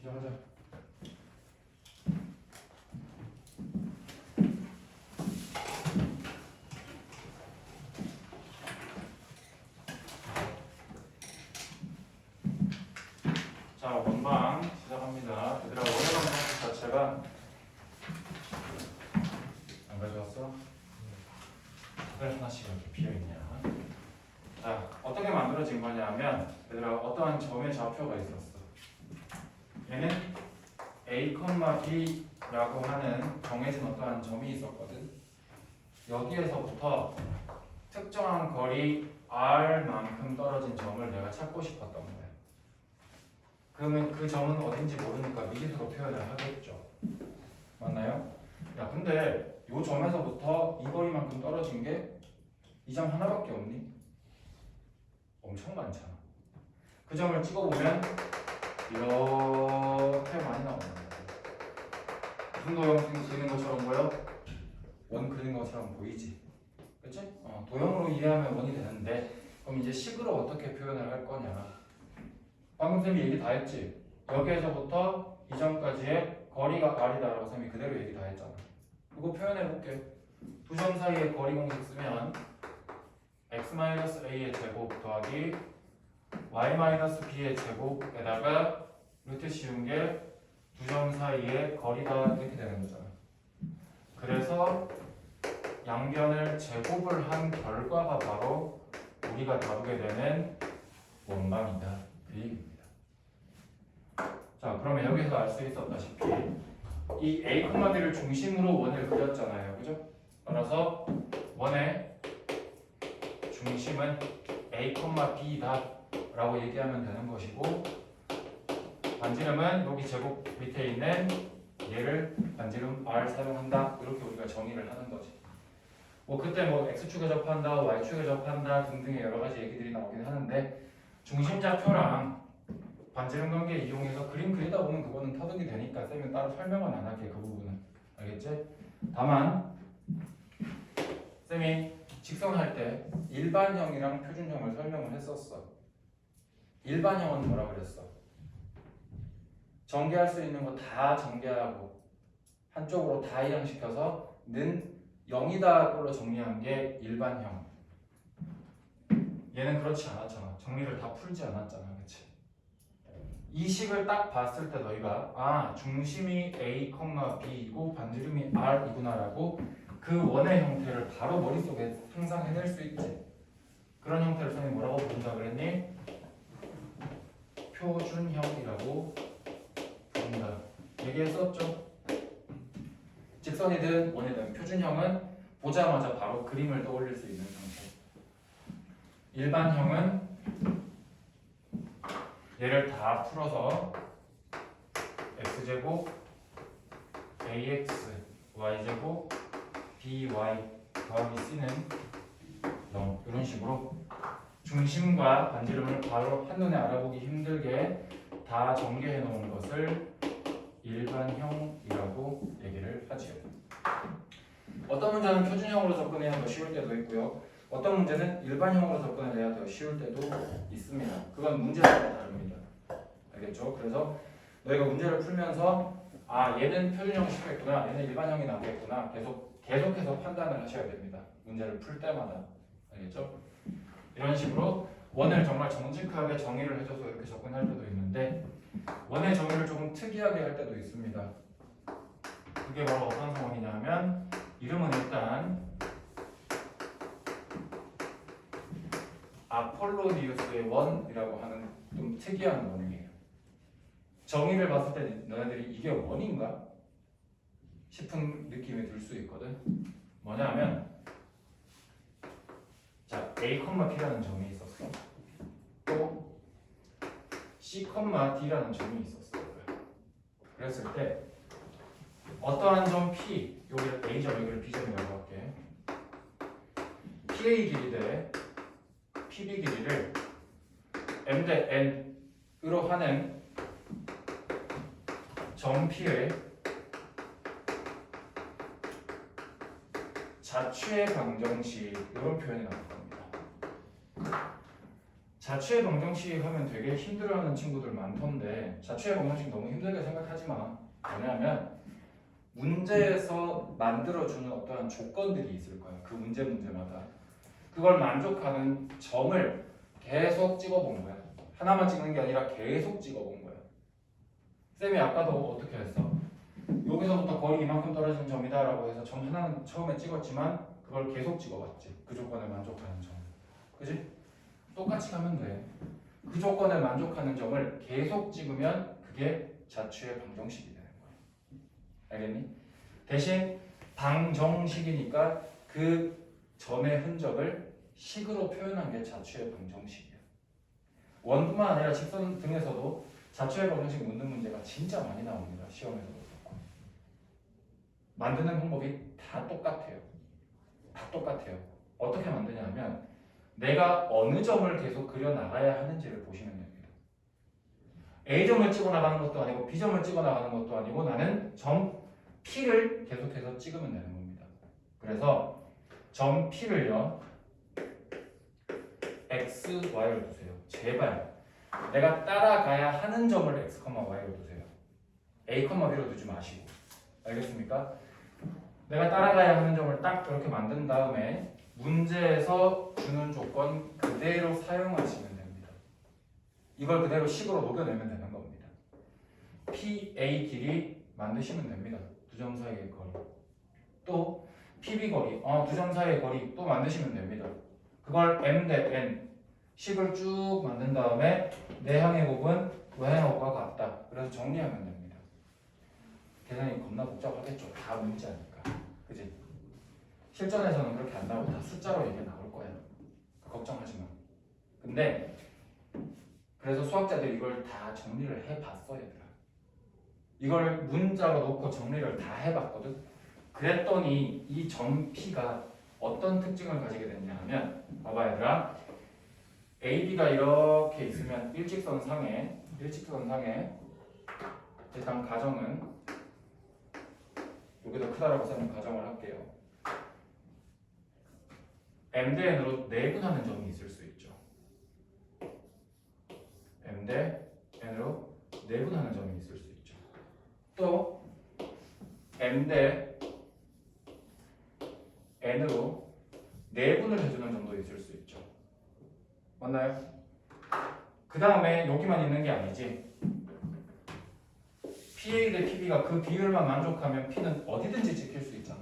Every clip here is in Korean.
시작하자. 자, 원방 시작합니다. 얘들아, 원의 방정 자체가 안 가져왔어? 왜 하나씩 이렇게 비어있냐? 자, 어떻게 만들어진 거냐면 얘들아, 어떠한 점의 좌표가 있었어. 얘는 A, B라고 하는 정해진 어떠한 점이 있었거든. 여기에서부터 특정한 거리 R만큼 떨어진 점을 내가 찾고 싶었던 거야. 그러면 그 점은 어딘지 모르니까 미지수로 표현을 하겠죠. 맞나요? 야, 근데 이 점에서부터 이 거리만큼 떨어진 게 이 점 하나밖에 없니? 엄청 많잖아. 그 점을 찍어보면 이렇게 많이 나오는 거야. 무슨 도형 그리는 것처럼 보여? 원 그리는 것처럼 보이지? 그치? 도형으로 이해하면 원이 되는데 그럼 이제 식으로 어떻게 표현을 할 거냐? 방금 쌤이 얘기 다 했지? 여기에서부터 이 점까지의 거리가 R이다라고 쌤이 그대로 얘기 다 했잖아. 이거 표현해볼게. 두 점 사이의 거리 공식 쓰면 x-a의 제곱 더하기 y-b의 제곱에다가 루트 씌운 게 두 점 사이의 거리다 이렇게 되는 거잖아. 그래서 양변을 제곱을 한 결과가 바로 우리가 다루게 되는 원방이다. 그 얘기입니다. 자, 그러면 여기서 알 수 있었다시피 이 A, B를 중심으로 원을 그렸잖아요. 그죠? 따라서 원의 중심은 A, B다 라고 얘기하면 되는 것이고 반지름은 여기 제곱 밑에 있는 얘를 반지름 R 사용한다. 이렇게 우리가 정의를 하는 거지. 뭐 그때 뭐 X축에 접한다, Y축에 접한다 등등의 여러 가지 얘기들이 나오긴 하는데 중심좌표랑 반지름 관계 이용해서 그림 그리다 보면 그거는 터득이 되니까 쌤은 따로 설명은 안 할게. 그 부분은 알겠지? 다만 쌤이 직선할 때 일반형이랑 표준형을 설명을 했었어. 일반형은 뭐라 그랬어? 전개할 수 있는 거 다 전개하고 한쪽으로 다 이항시켜서 는 0이다 꼴로 정리한 게 일반형. 얘는 그렇지 않았잖아. 정리를 다 풀지 않았잖아. 그치? 이 식을 딱 봤을 때 너희가 중심이 A, B이고 반지름이 R이구나 라고 그 원의 형태를 바로 머릿속에 상상해낼 수 있지. 그런 형태를 선생님이 뭐라고 부른다 그랬니? 표준형이라고 부른다. 얘기했었죠? 직선이든 원이든 표준형은 보자마자 바로 그림을 떠올릴 수 있는 형태. 일반형은 얘를 다 풀어서 x제곱 ax y제곱 by 더하기 c는 0 이런 식으로 중심과 반지름을 바로 한눈에 알아보기 힘들게 다 전개해 놓은 것을 일반형이라고 얘기를 하지요. 어떤 문제는 표준형으로 접근해야 더 쉬울 때도 있고요. 어떤 문제는 일반형으로 접근해야 더 쉬울 때도 있습니다. 그건 문제에 따라 다릅니다. 알겠죠? 그래서 너희가 문제를 풀면서 얘는 표준형 시켰구나, 얘는 일반형이 나오겠구나 계속해서 판단을 하셔야 됩니다. 문제를 풀 때마다. 알겠죠? 이런 식으로 원을 정말 정직하게 정의를 해줘서 이렇게 접근할 때도 있는데 원의 정의를 조금 특이하게 할 때도 있습니다. 그게 바로 어떤 상황이냐면 이름은 일단 아폴로니우스의 원이라고 하는 좀 특이한 원이에요. 정의를 봤을 때 너네들이 이게 원인가? 싶은 느낌이 들 수 있거든. 뭐냐면 자, A, B라는 점이 있었어. 또 C, D라는 점이 있었어. 그랬을 때 어떠한 점 P, 여기를 A점, 여기를 B점이라고 할게. PA 길이 대 PB 길이를 M 대 N으로 하는 점 P의 자취의 방정식 이런 표현이 나올 겁니다. 자취의 방정식 하면 되게 힘들어하는 친구들 많던데 자취의 방정식 너무 힘들게 생각하지 마. 왜냐하면 문제에서 만들어주는 어떠한 조건들이 있을 거야. 그 문제마다 그걸 만족하는 점을 계속 찍어본 거야. 하나만 찍는 게 아니라 계속 찍어본 거야. 쌤이 아까도 어떻게 했어? 여기서부터 거리 이만큼 떨어진 점이다 라고 해서 점 하나는 처음에 찍었지만 그걸 계속 찍어봤지. 그 조건을 만족하는 점. 그지? 똑같이 가면 돼. 그 조건을 만족하는 점을 계속 찍으면 그게 자취의 방정식이 되는 거야. 알겠니? 대신 방정식이니까 그 점의 흔적을 식으로 표현한 게 자취의 방정식이야. 원뿐만 아니라 직선 등에서도 자취의 방정식 묻는 문제가 진짜 많이 나옵니다. 시험에서도 그렇고. 만드는 방법이 다 똑같아요. 다 똑같아요. 어떻게 만드냐면 내가 어느 점을 계속 그려나가야 하는지를 보시면 됩니다. A점을 찍어 나가는 것도 아니고 B점을 찍어 나가는 것도 아니고 나는 점 P를 계속해서 찍으면 되는 겁니다. 그래서 점 P를요 X, Y를 두세요. 제발 내가 따라가야 하는 점을 X, Y로 두세요. A, B로 두지 마시고. 알겠습니까? 내가 따라가야 하는 점을 딱 이렇게 만든 다음에 문제에서 주는 조건 그대로 사용하시면 됩니다. 이걸 그대로 식으로 녹여내면 되는 겁니다. PA 길이 만드시면 됩니다. 두 점 사이의 거리. 또 PB 거리, 두 점 사이의 거리 또 만드시면 됩니다. 그걸 M 대 N 식을 쭉 만든 다음에 내향의 곱은 외향의 곱과 같다. 그래서 정리하면 됩니다. 계산이 겁나 복잡하겠죠. 다 문자니까. 그지? 실전에서는 그렇게 안 나오고 다 숫자로 얘기 나올 거야. 걱정하지 마. 근데 그래서 수학자들이 이걸 다 정리를 해봤어, 얘들아. 이걸 문자로 놓고 정리를 다 해봤거든. 그랬더니 이 점 P가 어떤 특징을 가지게 됐냐 하면 봐봐 얘들아. AB가 이렇게 있으면 일직선 상에 일단 가정은 여기다 크다라고 쓰는 가정을 할게요. M 대 N으로 내분하는 점이 있을 수 있죠. M 대 N으로 내분하는 점이 있을 수 있죠. 또 M 대 N으로 내분을 해주는 점도 있을 수 있죠. 맞나요? 그 다음에 여기만 있는 게 아니지. PA 대 PB가 그 비율만 만족하면 P는 어디든지 찍힐 수 있잖아.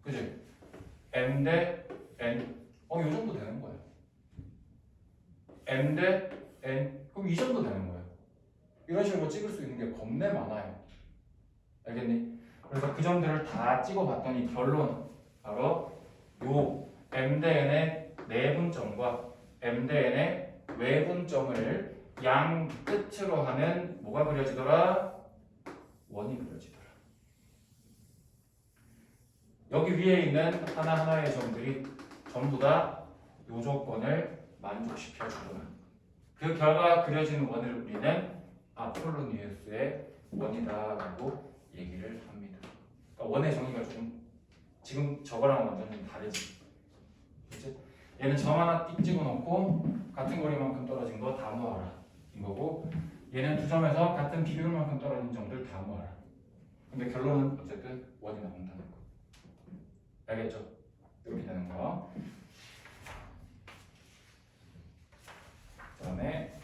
그지? M 대 N 이 정도 되는 거야. M 대 N 그럼 이 정도 되는 거야. 이런 식으로 찍을 수 있는 게 겁내 많아요. 알겠니? 그래서 그 점들을 다 찍어봤더니 결론 바로 요 M 대 N의 내분점과 M 대 N의 외분점을 양 끝으로 하는 뭐가 그려지더라? 원이 그려지더라. 여기 위에 있는 하나하나의 점들이 전부 다 요 조건을 만족시켜 주더라. 그 결과 그려지는 원을 우리는 아폴로니우스의 원이다라고 얘기를 합니다. 그러니까 원의 정의가 조금 지금 저거랑 완전 좀 다르지. 그치? 얘는 점 하나 띡 찍어놓고 같은 거리만큼 떨어진 거 다 모아라 이거고, 얘는 두 점에서 같은 비율만큼 떨어진 점들 다 모아라. 근데 결론은 어쨌든 원이 나온다는 거. 알겠죠? 이렇게 되는 거. 그 다음에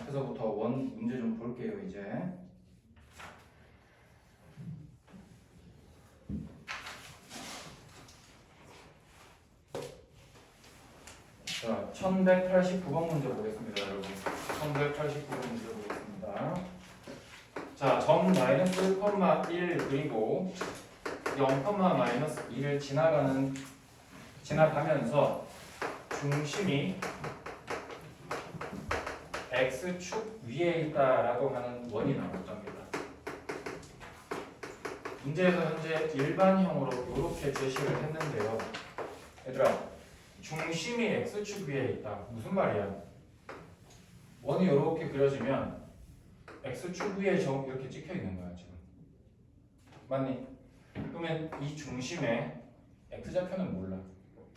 앞에서부터 원 문제 좀 볼게요. 이제 자, 1189번 문제 보겠습니다, 여러분. 1189번 문제 보겠습니다. 자, 점 마이너스 1,1 그리고 0,-1을 지나가면서 중심이 x축 위에 있다라고 하는 원이 나올 겁니다. 문제에서 현재 일반형으로 이렇게 제시를 했는데요. 얘들아, 중심이 x축 위에 있다. 무슨 말이야? 원이 이렇게 그려지면 x축 위에 이렇게 찍혀 있는 거야 지금. 맞니? 그러면 이 중심에 x좌표는 몰라.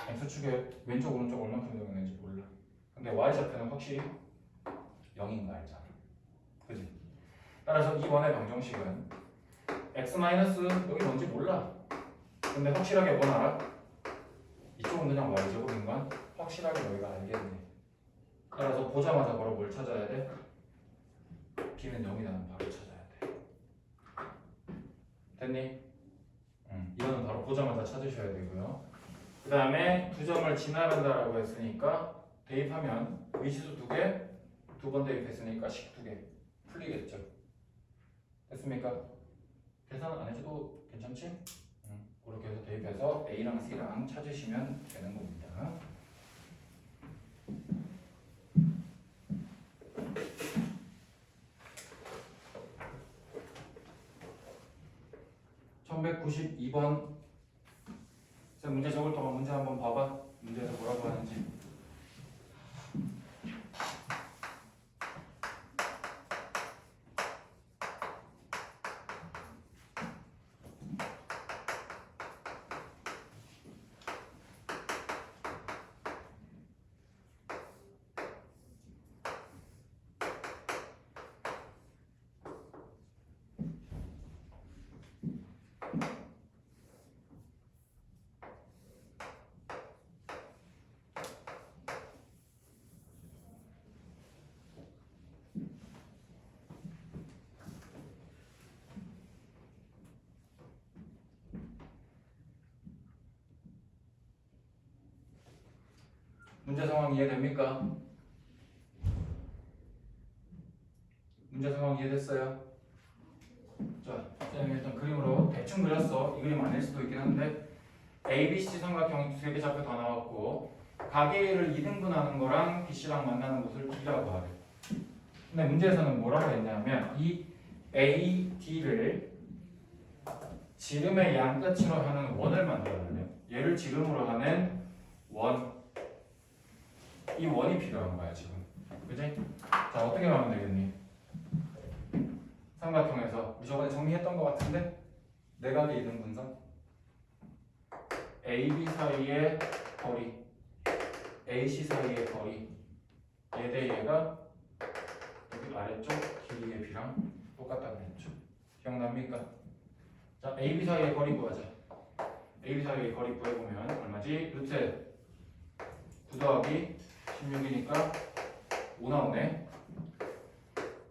x축에 왼쪽 오른쪽 얼마큼 되는지 몰라. 근데 y좌표는 확실히 0인 거 알잖아. 그지? 따라서 이 원의 방정식은 x 마이너스 여기 뭔지 몰라. 근데 확실하게 뭔 알아? 이쪽은 그냥 y제곱인 건 확실하게 너희가 알겠네. 따라서 보자마자 바로 뭘 찾아야 돼? b는 0이라는 바로 찾아야 돼. 됐니? 이거는 바로 보자마자 찾으셔야 되고요. 그 다음에 두 점을 지나간다라고 했으니까 대입하면 위치수 2개, 두 번 대입했으니까 식 2개 풀리겠죠. 됐습니까? 계산 안 해줘도 괜찮지? 그렇게 해서 대입해서 A랑 C랑 찾으시면 되는 겁니다. (1192번) 문제 적을 동안 문제 한번 봐봐. 문제에서 뭐라고 하는지. 문제 상황 이해됩니까? 문제 상황 이해됐어요? 자, 선생님이 일단 그림으로 대충 그렸어. 이 그림 아닐 수도 있긴 한데 ABC 삼각형이 3개 좌표 다 나왔고 각 A를 2등분하는 거랑 BC랑 만나는 곳을 D라고 하래. 근데 문제에서는 뭐라고 했냐면 이 AD를 지름의 양끝으로 하는 원을 만들어달래요. 얘를 지름으로 하는 원. 이 원이 필요한 거야 지금. 그지? 자, 어떻게 하면 되겠니? 삼각형에서 우리 저번에 정리했던 것 같은데 내각의 이등 분선 AB 사이의 거리, AC 사이의 거리, 얘 대 얘가 여기 아래쪽 길이의 B랑 똑같다고 했죠. 기억납니까? 자, AB 사이의 거리 구하자. AB 사이의 거리 구해보면 얼마지? 루트 9 더하기 16이니까 5 나오네.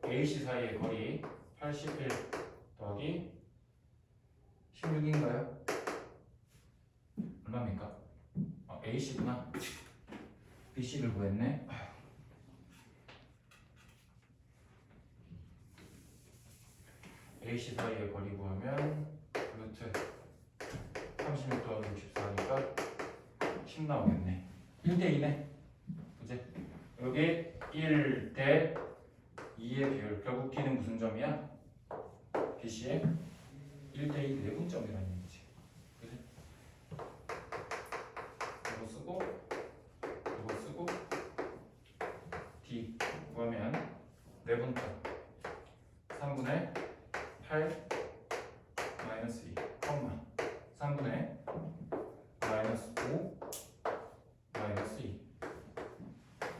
AC 사이의 거리 81 더하기 16인가요? 얼마입니까? AC구나. BC를 구했네. AC 사이의 거리 구하면 루트 36 더하기 64니까 10 나오겠네. 1대2네. 그치? 여기 1대 2의 비율. 결국 D는 무슨 점이야? BC의 1대2 내분점이라는 얘기지. 그치? 이거 쓰고 이거 쓰고 D 구하면 내분점 3분의 8 마이너스 2 3분의 마이너스 5 마이너스 2.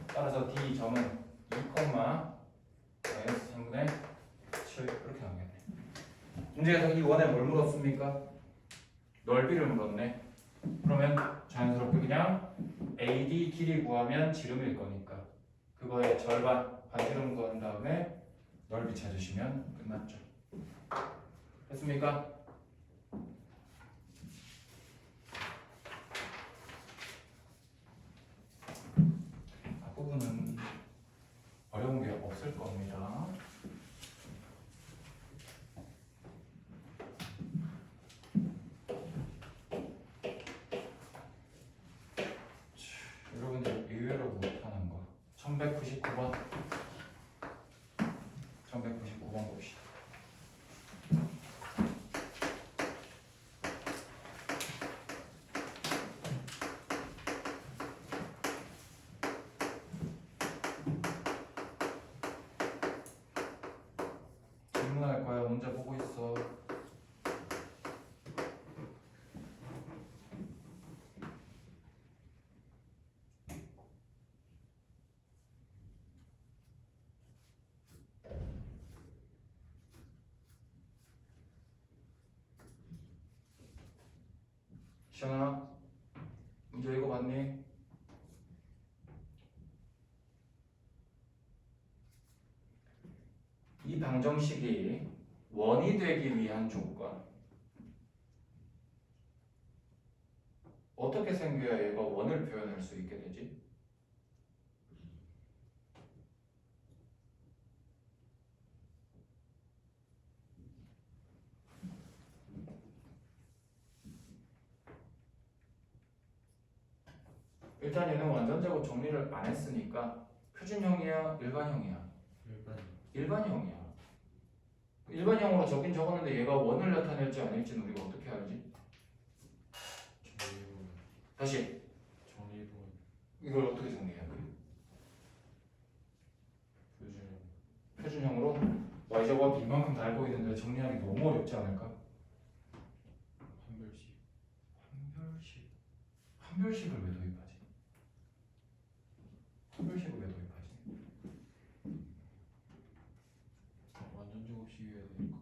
따라서 D 점은 2, 마이너스 3분의 7 이렇게 나오겠네. 문제에서 이 원에 뭘 물었습니까? 넓이를 물었네. 그러면 자연스럽게 그냥 AD 길이 구하면 지름일 거니까 그거의 절반 반지름 구한 다음에 넓이 찾으시면 끝났죠. 됐습니까? 앞부분은 어려운 게 없을 겁니다. 여러분들 의외로 못하는 거 1199번 1199번 봅시다. 질문할 거야. 문제 보고 있어. 시연아 문제 읽어봤니? 이 방정식이 원이 되기 위한 조건 어떻게 생겨야 얘가 원을 표현할 수 있게 되지? 일단 얘는 완전제곱 정리를 안 했으니까 표준형이야? 일반형이야? 일반형이야. 일반형으로 적긴 적었는데 얘가 원을 나타낼지 아닐지는 우리가 어떻게 알지? 다시 이걸 어떻게 정리해야 돼? 표준형으로 y제곱 이만큼 달고 있는데 정리하기 너무 어렵지 않을까? 한별식을 왜 도입하지? 한별식을 왜 도입하지? 완전 제곱식이어야 되니까.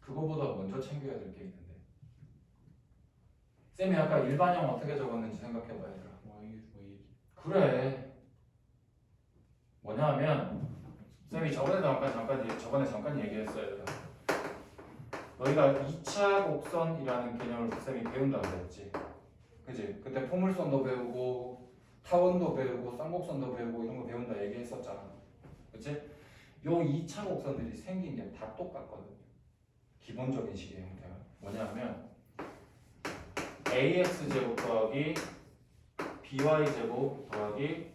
그거보다 먼저 챙겨야 될 게 있는데 쌤이 아까 일반형 어떻게 적었는지 생각해봐 얘들아. 그래 뭐냐면 쌤이 저번에 잠깐 얘기했어 얘들아. 너희가 2차 곡선이라는 개념을 쌤이 배운다고 그랬지 그지? 그때 포물선도 배우고 타원도 배우고 쌍곡선도 배우고 이런 거 배운다 얘기했었잖아 그치? 요 2차 곡선들이 생긴 게 다 똑같거든 기본적인 식의 형태가 뭐냐면 ax제곱 더하기 by제곱 더하기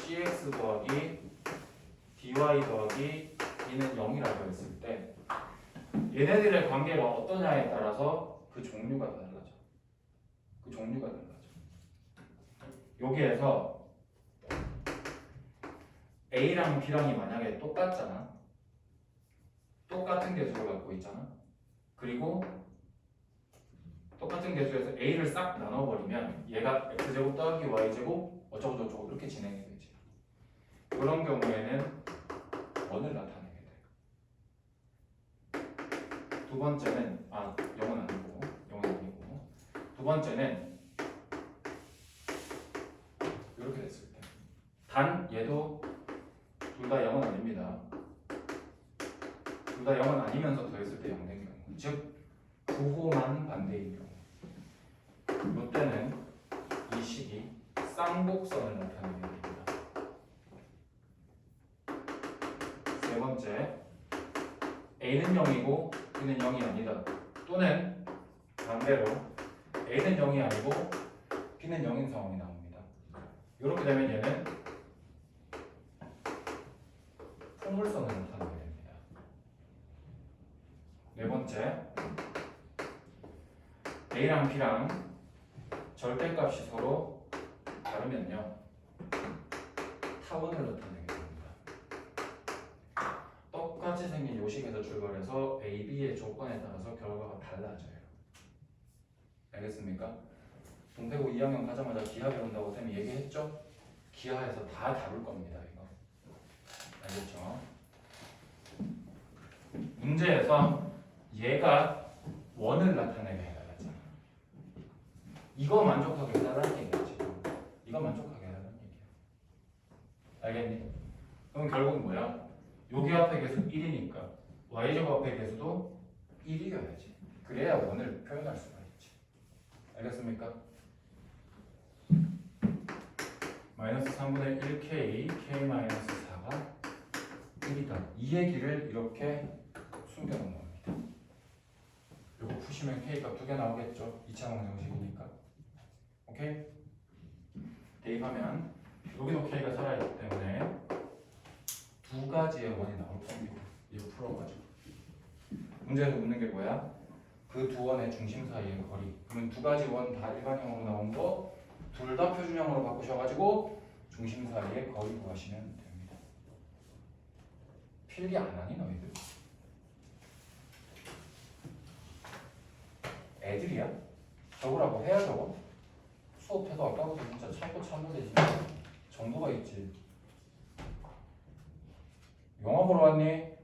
cx 더하기 dy 더하기 b는 0이라고 했을 때 얘네들의 관계가 어떠냐에 따라서 그 종류가 달라져. 그 종류가 달라져. 여기에서 A랑 B랑이 만약에 똑같잖아. 똑같은 개수를 갖고 있잖아. 그리고 똑같은 개수에서 A를 싹 나눠버리면 얘가 X제곱 더하기 Y제곱 어쩌고저쩌고 이렇게 진행이 되지. 그런 경우에는 원을 나타내게 돼. 두 번째는 0은 아니고 두 번째는 이렇게 됐을 때 단 얘도 둘 다 0은 아닙니다. 둘 다 0은 아니면서 더했을 때 0 된 경우 즉 부호만 반대인 경우 이때는 이 식이 쌍곡선을 나타내게 됩니다. 세 번째 A는 0이고 B는 0이 아니다. 또는 반대로 A는 0이 아니고 B는 0인 상황이 나옵니다. 이렇게 되면 얘는 포물선을 나타내게 됩니다. 네 번째 A랑 B랑 절대값이 서로 다르면요 타원을 나타내게 됩니다. 똑같이 생긴 요식에서 출발해서 A, B의 조건에 따라서 결과가 달라져요. 알겠습니까? 동태고 2학년 가자마자 기하 배운다고 쌤이 얘기했죠? 기하에서 다 다룰 겁니다. 이거 알겠죠? 문제에서 얘가 원을 나타내게 해달랬잖아. 이거 만족하게 해달라는 얘기야 지금. 이거 만족하게 해달라는 얘기야. 알겠니? 그럼 결국 뭐야? 여기 앞에 개수 1이니까 y제곱 앞에 개수도 1이어야지. 그래야 원을 표현할 수가 있지. 알겠습니까? 마이너스 3분의 1k, k-4가 1이다. 이 얘기를 이렇게 숨겨놓은 겁니다. 요거 푸시면 k값 2개 나오겠죠? 2차 방정식이니까. 오케이? 대입하면 여기도 k가 살아있기 때문에 두 가지의 원이 나올 겁니다. 이거 풀어가지고. 문제에서 묻는 게 뭐야? 그 두 원의 중심 사이의 거리. 그러면 두 가지 원 다 일반형으로 나온 거 둘 다 표준형으로 바꾸셔가지고 중심 사이의 거리 구하시면 됩니다. 필기 안 하니 너희들? 애들이야? 적으라고 해야 적어? 수업해도 아까부터 진짜 참고 되지. 정도가 있지. 영화 보러 왔니?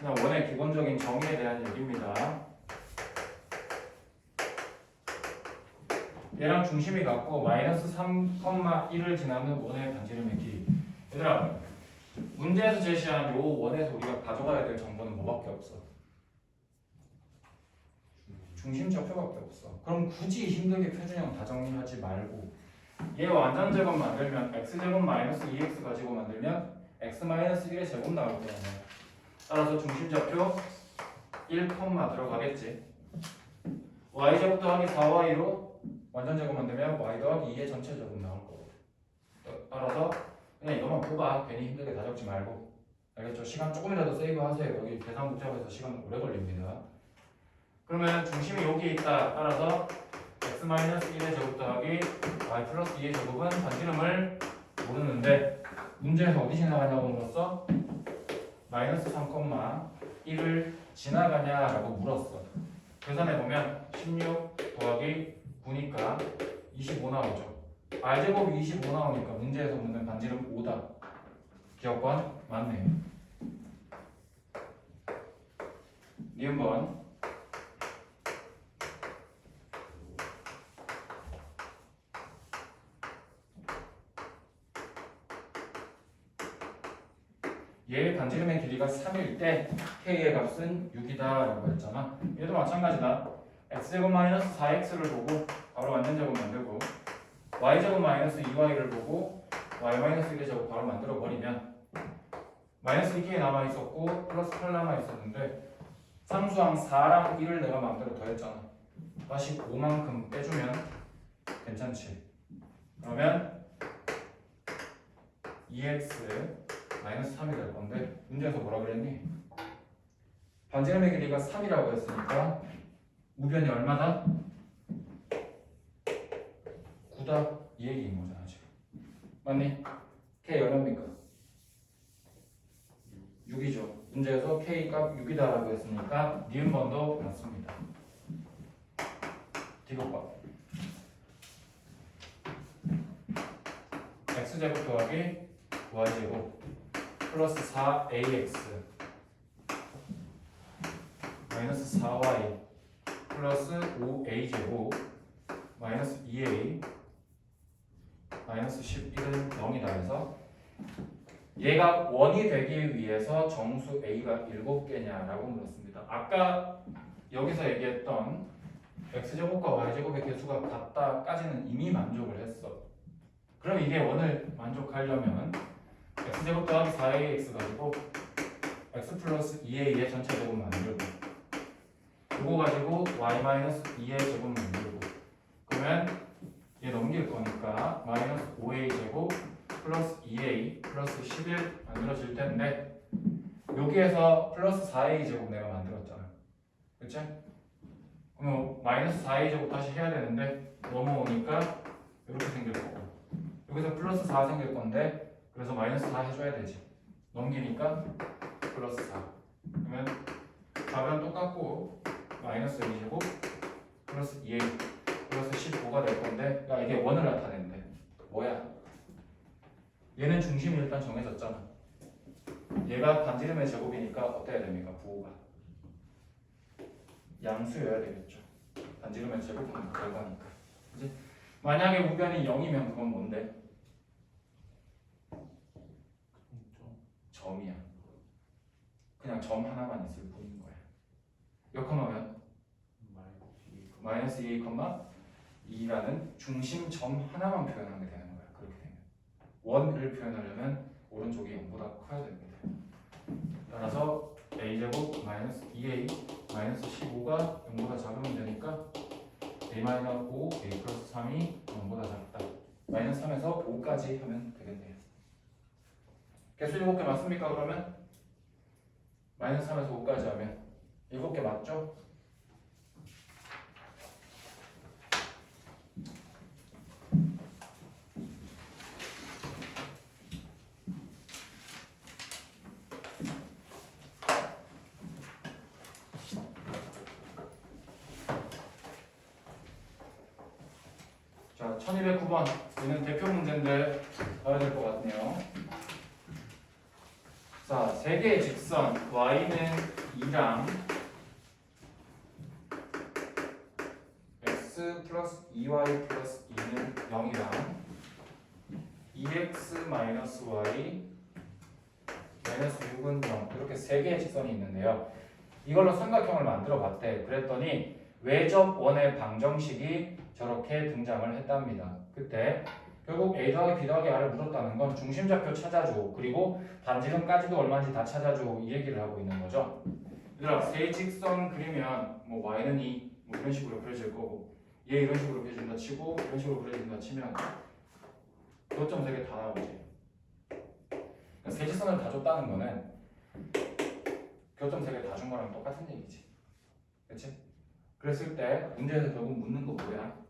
그냥 원의 기본적인 정의에 대한 얘기입니다. 얘랑 중심이 같고 마이너스 3,1을 지나는 원의 반지름의 길이. 얘들아, 문제에서 제시한 요 원에서 우리가 가져가야 될 정보는 뭐밖에 없어? 중심좌표밖에 없어. 그럼 굳이 힘들게 표준형 다 정리하지 말고 얘 완전제곱 만들면 x제곱 마이너스 2x 가지고 만들면 x 마이너스 1의 제곱 나올 거야. 따라서 중심좌표 1, 들어가겠지. y제곱 더하기 4y로 완전제곱 만들면 y 더하기 2의 전체 제곱 나올 거고. 따라서 그냥 이것만 뽑아. 괜히 힘들게 다 적지 말고. 알겠죠? 시간 조금이라도 세이브 하세요. 여기 계산 복잡해서 시간 오래 걸립니다. 그러면 중심이 여기 있다. 따라서 x-1의 제곱 더하기 y 플러스 2의 제곱은 반지름을 모르는데 문제에서 어디 지나가냐고 물었어? 마이너스 3,1을 지나가냐라고 물었어. 계산해보면 16 더하기 9니까 25 나오죠. r제곱이 25 나오니까 문제에서 묻는 반지름 5다. 기억관 맞네요. 니은번 얘의 반지름의 길이가 3일 때 k의 값은 6이다 라고 했잖아. 얘도 마찬가지다. x제곱 마이너스 4x를 보고 바로 완전제곱 만들고 y제곱 마이너스 2y를 보고 y 마이너스 1의 제곱 바로 만들어 버리면 마이너스 2k 남아있었고 플러스 8 남아있었는데 상수항 4랑 1을 내가 마음대로 더했잖아. 다시 5만큼 빼주면 괜찮지. 그러면 2x 마이너스 3이 될 건데 문제에서 뭐라 그랬니? 반지름의 길이가 3이라고 했으니까 우변이 얼마다? 9다 이 얘기인 거잖아 지금. 맞니? k 얼마입니까? 6이죠. 문제에서 k 값 6이다 라고 했으니까 니은번도 맞습니다. 디귿번 x제곱 더하기 y제곱 플러스 4ax 마이너스 4y 플러스 5a제곱 마이너스 2a 마이너스 11은 0이다 해서 얘가 원이 되기 위해서 정수 a가 7개냐라고 물었습니다. 아까 여기서 얘기했던 x제곱과 y제곱의 개수가 같다까지는 이미 만족을 했어. 그럼 이게 원을 만족하려면 x제곱 더하기 4ax 가지고 x 플러스 2a의 전체 제곱 만들고 이거 가지고 y-2의 제곱 만들고 그러면 얘 넘길 거니까 마이너스 5a 제곱 플러스 2a 플러스 11 만들어질 텐데 여기에서 플러스 4a 제곱 내가 만들었잖아. 그치? 그럼 마이너스 4a 제곱 다시 해야 되는데 넘어오니까 이렇게 생길 거고 여기서 플러스 4 생길 건데 그래서 마이너스 4 해줘야 되지. 넘기니까 플러스 4. 그러면 답은 똑같고 마이너스 2제곱 플러스 2a 플러스 15가 될 건데 야 이게 원을 나타낸대. 뭐야? 얘는 중심이 일단 정해졌잖아. 얘가 반지름의 제곱이니까 어때야 됩니까? 부호가 양수여야 되겠죠. 반지름의 제곱은 결과니까. 그치? 만약에 우변이 0이면 그건 뭔데? 점이야. 그냥 점 하나만 있을 뿐인 거야. 역함하면 마이너스 2, 2라는 중심 점 하나만 표현하게 되는 거야. 그렇게 되면 원을 표현하려면 오른쪽이 0보다 커야 됩니다. 따라서 a제곱 마이너스 2a 마이너스 15가 0보다 작으면 되니까 a 마이너스 5, a 플러스 3이 0보다 작다. 마이너스 3에서 5까지 하면 되겠네요. 개수 7개 맞습니까? 그러면 마이너스 3에서 5까지 하면 7개 맞죠? 자, 1209번 얘는 대표 문제인데 봐야 될 것 같네요. 자, 세 개의 직선 y는 2랑 x 플러스 2y 플러스 2는 0이랑 2x 마이너스 y 마이너스 6은 0 이렇게 세 개의 직선이 있는데요. 이걸로 삼각형을 만들어 봤대. 그랬더니 외접 원의 방정식이 저렇게 등장을 했답니다. 그때 결국 a 더하기 b 더하기 r을 물었다는 건 중심좌표 찾아줘. 그리고 반지름까지도 얼마인지 다 찾아줘. 이 얘기를 하고 있는 거죠. 얘들아 세 직선 그리면 뭐 y는 2 뭐 이런 식으로 그려질 거고 얘 이런 식으로 그려진다 치고 이런 식으로 그려진다 치면 교점 세 개 다 나오지. 그러니까 세 직선을 다 줬다는 거는 교점 세 개 다 준 거랑 똑같은 얘기지. 그치? 그랬을 때 문제에서 결국 묻는 거 뭐야?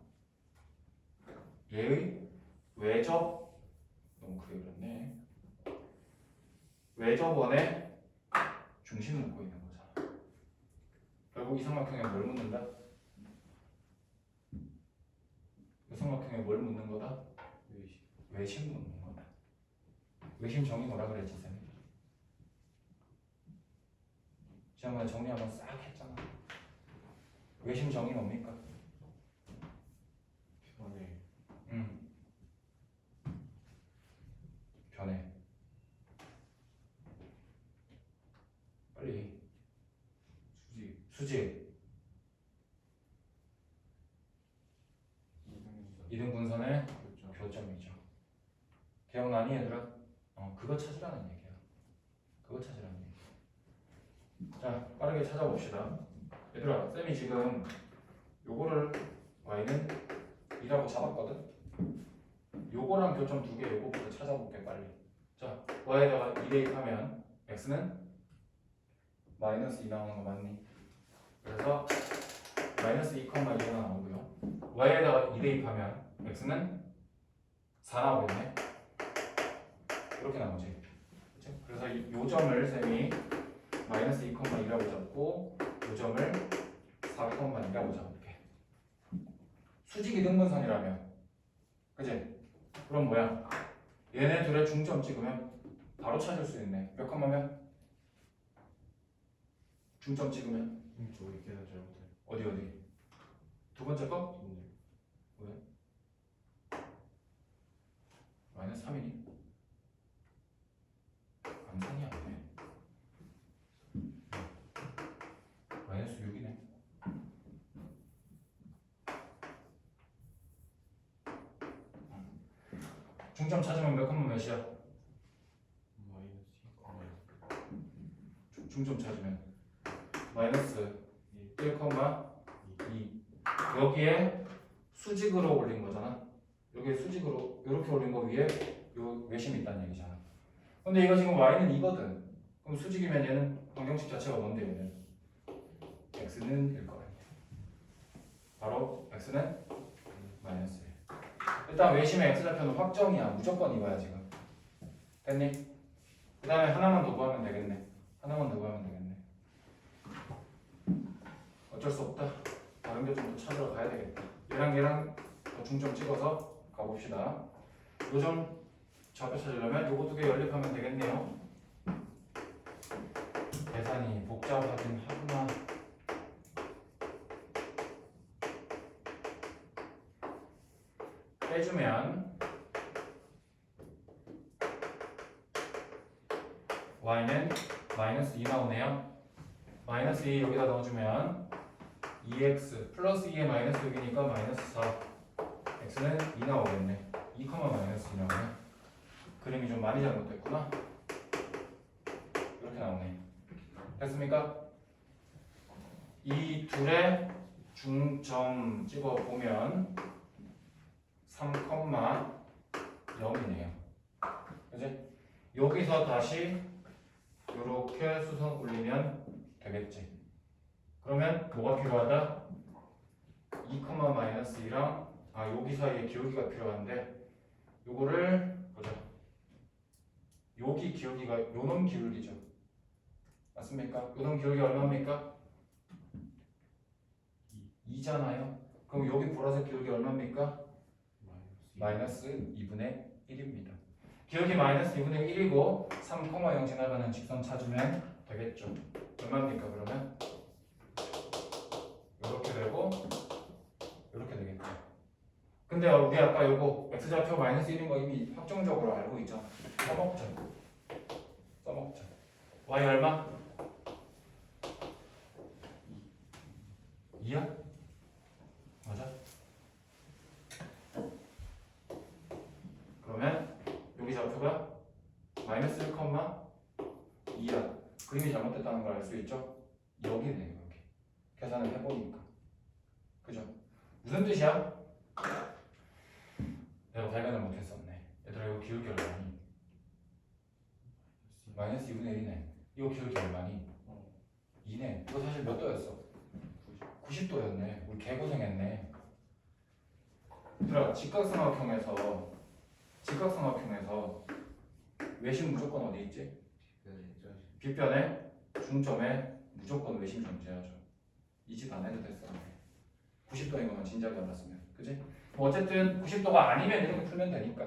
얘의 외접 너무 크게 그렸네. 외접원의 중심을 묻고 있는 거잖아. 결국 이 삼각형에 뭘 묻는다? 이 삼각형에 뭘 묻는 거다? 외심 묻는 거다. 외심 정의 뭐라 그랬지 쌤? 지난번에 정리 한번 싹 했잖아. 외심 정의 뭡니까? 변해. 변해. 빨리. 수직. 이등분선의 교점이죠. 기억나니 얘들아? 그거 찾으라는 얘기야. 그거 찾으라는 얘기. 자, 빠르게 찾아봅시다. 얘들아, 쌤이 지금 요거를 y는 2라고 잡았거든? 요거랑 교점 두 개 요거부터 찾아볼게 빨리. 자, y에다가 2 대입하면 x는 마이너스 2 나오는 거 맞니? 그래서 마이너스 2,2가 나오고요. y에다가 2 대입하면 x는 4 나오겠네. 이렇게 나오지. 그치? 그래서 요 점을 쌤이 마이너스 2,2라고 잡고 요 점을 4,2라고 잡을게. 수직 이등분선이라며. 그치? 그럼 뭐야? 얘네 둘의 중점 찍으면 바로 찾을 수 있네. 몇 컴마면? 중점 찍으면 저 계산 잘못해. 어디? 두 번째 거? 왜? 마이너스 3이니? 암산이 안 돼. 마이너스 6이네. 중점 찾으면 몇 컴마 몇이야? 마이너스 2, 중점 찾으면 마이너스 1,2 여기에 수직으로 올린 거잖아. 여기에 수직으로 이렇게 올린 거 위에 요 외심이 있다는 얘기잖아. 근데 이거 지금 y는 2거든. 그럼 수직이면 얘는 방정식 자체가 뭔데 얘는? x는 1 거 아니야. 바로 x는 마이너스 1. 일단 외심의 x좌표는 확정이야. 무조건 이거야 지금. 됐니? 그 다음에 하나만 더 구하면 되겠네. 하나만 더 구하면 되겠네. 어쩔 수 없다. 다른 교점도 찾으러 가야 되겠다. 얘랑 더 중점 찍어서 가봅시다. 요점 좌표 찾으려면 요거 두 개 연립하면 되겠네요. 계산이 복잡하긴 하구나. 빼주면 y는 마이너스 2 나오네요. 마이너스 2 여기다 넣어주면 2x 플러스 2에 마이너스 6이니까 마이너스 4 x는 2 나오겠네. 2, 마이너스 2 나오네. 그림이 좀 많이 잘못됐구나. 이렇게 나오네. 됐습니까? 이 둘의 중점 찍어보면 3,0이네요. 그지? 여기서 다시 이렇게 수선 올리면 되겠지. 그러면 뭐가 필요하다? 2, 마이너스 2랑 여기 사이에 기울기가 필요한데 요거를 보자. 여기 기울기가 요놈 기울기죠. 맞습니까? 요놈 기울기 얼마입니까? 2잖아요. 그럼 여기 보라색 기울기 얼마입니까? 마이너스 2분의 1입니다. 기울기 마이너스 2분의 1이고 3,0 지나가는 직선 찾으면 되겠죠. 얼마입니까 그러면? 이렇게 되고 이렇게 되겠죠. 근데 우리 아까 요거 x좌표 마이너스 1인 거 이미 확정적으로 알고 있잖아. 써먹자. y 얼마? 2야? 맞아? 그러면 여기 좌표가 마이너스 1,2야. 그림이 잘못됐다는 걸 알 수 있죠? 여기네 여기. 계산을 해보니까. 그죠? 무슨 뜻이야? 내가 발견을 못했었네. 얘들아 이거 기울기 얼마니? 마이너스 2분의 1이네. 이거 기울기 얼마니? 2네. 이거 사실 몇 도였어? 90도였네. 우리 개고생했네. 얘들아 직각삼각형에서 외심 무조건 어디 있지? 빗변에 중점에 무조건 외심 존재하죠. 이 집 안 해도 됐어. 90도인 것만 진작에 알았으면. 그지? 뭐 어쨌든 90도가 아니면 이렇게 풀면 되니까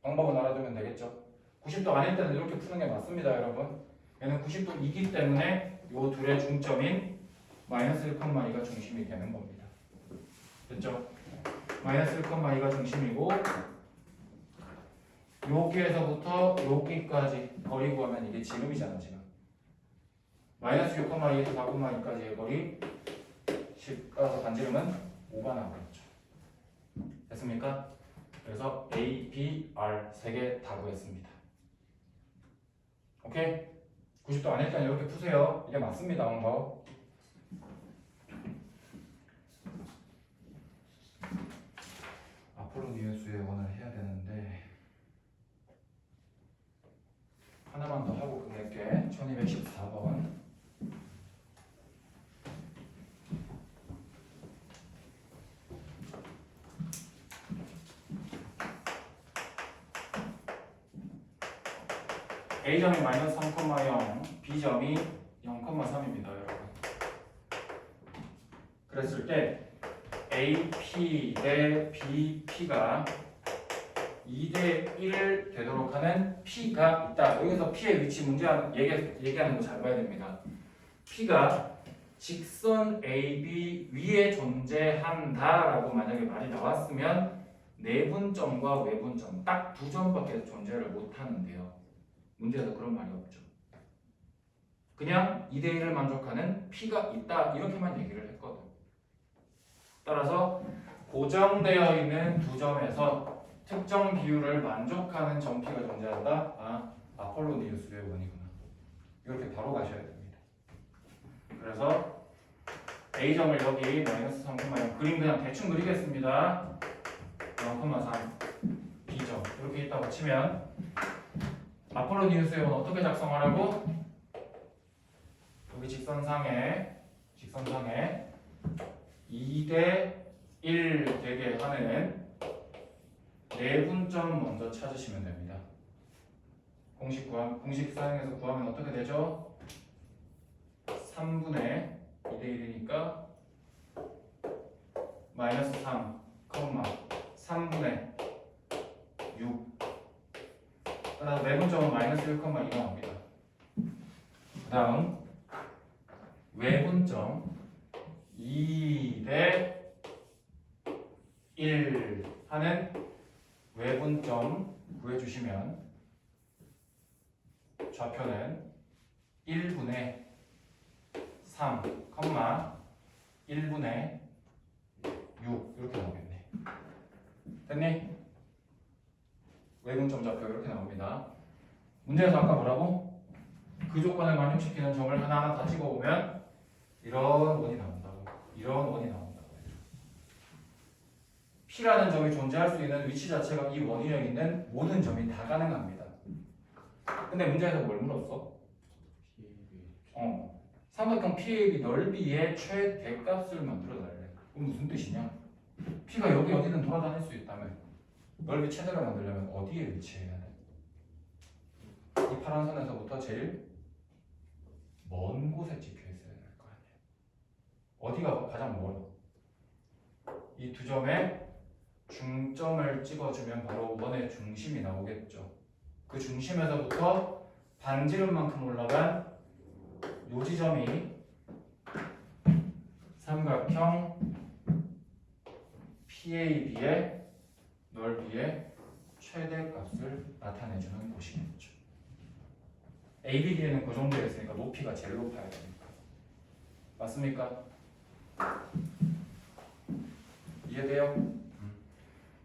방법은 알아두면 되겠죠. 90도 아닐 때는 이렇게 푸는 게 맞습니다 여러분. 얘는 90도이기 때문에 요 둘의 중점인 마이너스 1,2가 중심이 되는 겁니다. 됐죠? 마이너스 1,2가 중심이고 여기에서부터 여기까지 거리 구하면 이게 지름이잖아 지금. 마이너스 6,2에서 4,2까지의 거리 10 따라서 반지름은 5가 나오겠죠. 됐습니까? 그래서 A, B, R 세 개 다 구했습니다. 오케이? 90도 아닐 때는 이렇게 푸세요. 이게 맞습니다 방법. 아폴로니우스의 원을 해야 되는데 하나만 더 하고 끝낼게. 1214번. A점이 마이너스 3,0, B점이 0,3입니다 여러분. 그랬을 때 AP 대 BP가 2대 1 되도록 하는 P가 있다. 여기서 P의 위치 문제 얘기하는 거 잘 봐야 됩니다. P가 직선 AB 위에 존재한다라고 만약에 말이 나왔으면 내분점과 외분점 딱 두 점밖에 존재를 못하는데요. 문제에서 그런 말이 없죠. 그냥 2대 1을 만족하는 P가 있다 이렇게만 얘기를 했거든. 따라서 고정되어 있는 두 점에서 특정 비율을 만족하는 점 P가 존재한다. 아, 아폴로니우스의 원이구나. 이렇게 바로 가셔야 됩니다. 그래서 A점을 여기 마이너스 3,0 그림 그냥 대충 그리겠습니다. 0,3 B점 이렇게 있다고 치면 아폴로니우스의 원 어떻게 작성하라고? 여기 직선상에 2대 1 되게 하는 내분점 먼저 찾으시면 됩니다. 공식 사용해서 구하면 어떻게 되죠? 3분의 2대 1이니까 마이너스 3, 3분의 6. 따라서 내분점은 마이너스 1,2가 나옵니다. 그 다음 외분점 2대 1 하는 외분점 구해주시면 좌표는 1분의 3, 1분의 6 이렇게 나오겠네. 됐니? 외분점 좌표 이렇게 나옵니다. 문제에서 아까 뭐라고? 그 조건을 만족시키는 점을 하나하나 다 찍어보면 이런 원이 나온다고. 이런 원이 나온다고. P라는 점이 존재할 수 있는 위치 자체가 이 원위에 있는 모든 점이 다 가능합니다. 근데 문제에서 뭘 물었어? 삼각형 PAB 넓이의 최대값을 만들어달래. 그럼 무슨 뜻이냐? P가 여기 어디든 돌아다닐 수 있다며. 넓이 최대를 만들려면 어디에 위치해야 돼? 이 파란 선에서부터 제일 먼 곳에 찍혀 있어야 될 거 아니야. 어디가 가장 멀어? 이 두 점에 중점을 찍어주면 바로 원의 중심이 나오겠죠. 그 중심에서부터 반지름만큼 올라간 요 지점이 삼각형 PAB의 넓이의 최대값을 나타내주는 곳이겠죠. ABD에는 그 정도에 있으니까 높이가 제일 높아야 됩니다. 맞습니까? 이해돼요?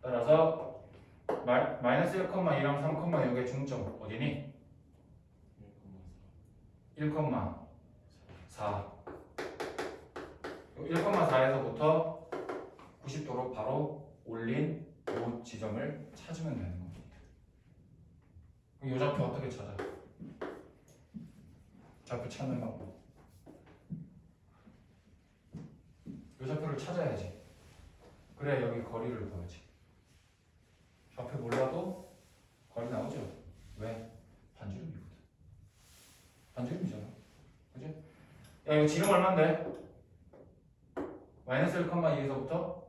따라서 마이너스 1,2랑 3,6의 중점 어디니? 1,4 1,4에서부터 90도로 바로 올린 이 지점을 찾으면 되는 겁니다. 이 좌표 어떻게 찾아? 좌표 찾는 방법. 이 좌표를 찾아야지. 그래 여기 거리를 구하지. 좌표 몰라도 거리 나오죠? 왜? 반지름이거든. 반지름이잖아. 그지? 야 이거 지름 얼만데? 마이너스 1,2에서부터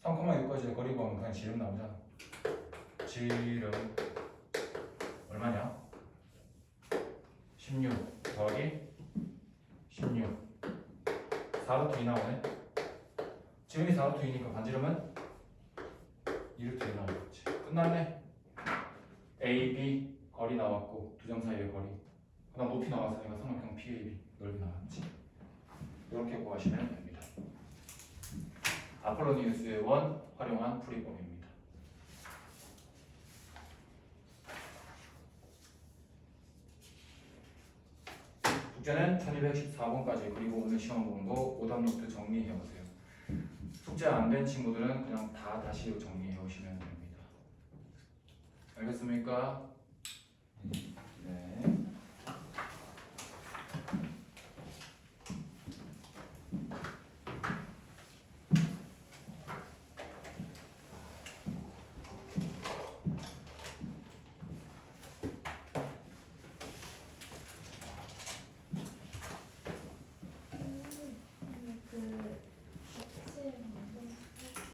3,6까지의 거리 구하면 그냥 지름 나오잖아. 지름 얼마냐? 16 더하기 16 4루트 2 나오네. 지름이 4루트 2니까 반지름은 2루트 2 나오겠지. 끝났네. A, B 거리 나왔고 두 점 사이의 거리. 그다음 높이 나왔으니까 삼각형 PAB 넓이 나왔지. 이렇게 구하시면 됩니다. 아폴로니우스의 원 활용한 풀이법입니다. 숙제는 1214번까지 그리고 오늘 시험 공부 오답 노트 정리해 오세요. 숙제 안 된 친구들은 그냥 다 다시 정리해 오시면 됩니다. 알겠습니까?